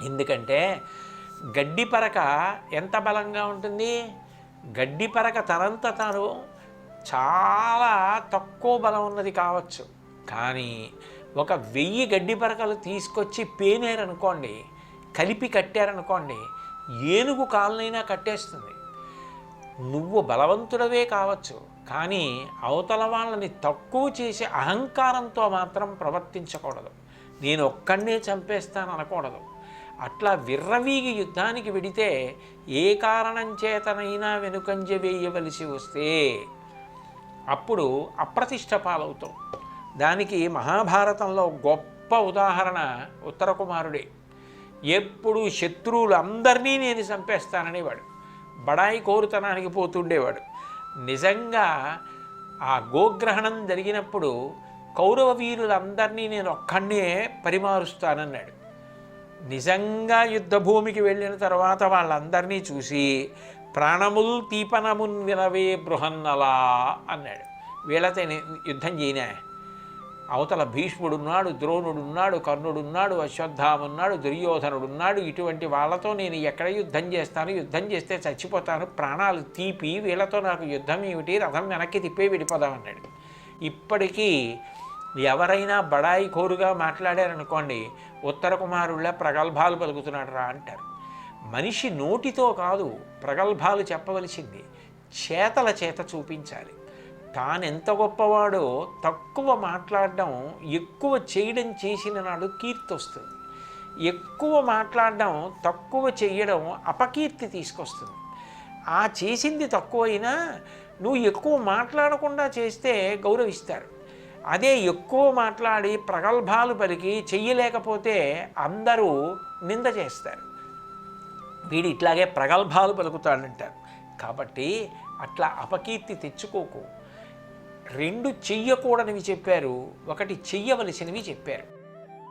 ఎందుకంటే గడ్డి పరక ఎంత బలంగా ఉంటుంది? గడ్డి పరక తనంత తాను చాలా తక్కువ బలం ఉన్నది కావచ్చు, కానీ ఒక 1000 గడ్డి పరకలు తీసుకొచ్చి పేనేరనుకోండి, కలిపి కట్టారనుకోండి, ఏనుగు కాళ్ళనైనా కట్టేస్తుంది. నువ్వు బలవంతుడవే కావచ్చు, కానీ అవతల వాళ్ళని తక్కువ చేసే అహంకారంతో మాత్రం ప్రవర్తించకూడదు. నేను ఒక్కడినే చంపేస్తాను అనకూడదు. అట్లా విర్రవీగి యుద్ధానికి వెడితే ఏ కారణం చేతనైనా వెనుకంజ వేయవలసి వస్తే అప్పుడు అప్రతిష్ట పాలవుతాం. దానికి మహాభారతంలో గొప్ప ఉదాహరణ ఉత్తర కుమారుడే. ఎప్పుడు శత్రువులు అందరినీ నేను చంపేస్తాననేవాడు, బడాయి కోరుతనానికి పోతుండేవాడు. నిజంగా ఆ గోగ్రహణం జరిగినప్పుడు కౌరవ వీరులందరినీ నేను ఒక్కడే పరిమారుస్తానన్నాడు. నిజంగా యుద్ధభూమికి వెళ్ళిన తర్వాత వాళ్ళందరినీ చూసి ప్రాణముల్ తీపనమున్ వినవే బృహన్నలా అన్నాడు. వీళ్ళతో యుద్ధం చేయనా? అవతల భీష్ముడున్నాడు, ద్రోణుడున్నాడు, కర్ణుడున్నాడు, అశ్వత్థామున్నాడు, దుర్యోధనుడున్నాడు. ఇటువంటి వాళ్ళతో నేను ఎక్కడ యుద్ధం చేస్తాను? యుద్ధం చేస్తే చచ్చిపోతాను. ప్రాణాలు తీపి వీళ్ళతో నాకు యుద్ధం ఏమిటి? రథం వెనక్కి తిప్పే విడిపోదామన్నాడు. ఇప్పటికీ ఎవరైనా బడాయి కోరుగా మాట్లాడారనుకోండి, ఉత్తర కుమారుళ్ళ ప్రగల్భాలు పలుకుతున్నాడు రా అంటారు. మనిషి నోటితో కాదు ప్రగల్భాలు చెప్పవలసింది, చేతల చేత చూపించాలి. తానెంత గొప్పవాడో తక్కువ మాట్లాడడం, ఎక్కువ చేయడం చేసిన నాడు కీర్తి వస్తుంది. ఎక్కువ మాట్లాడడం, తక్కువ చేయడం అపకీర్తి తీసుకొస్తుంది. ఆ చేసింది తక్కువైనా నువ్వు ఎక్కువ మాట్లాడకుండా చేస్తే గౌరవిస్తారు. అదే ఎక్కువ మాట్లాడి ప్రగల్భాలు పలికి చెయ్యలేకపోతే అందరూ నింద చేస్తారు. వీడు ఇట్లాగే ప్రగల్భాలు పలుకుతాడంటారు. కాబట్టి అట్లా అపకీర్తి తెచ్చుకోకు. 2 చెయ్యకూడనివి చెప్పారు, 1 చెయ్యవలసినవి చెప్పారు.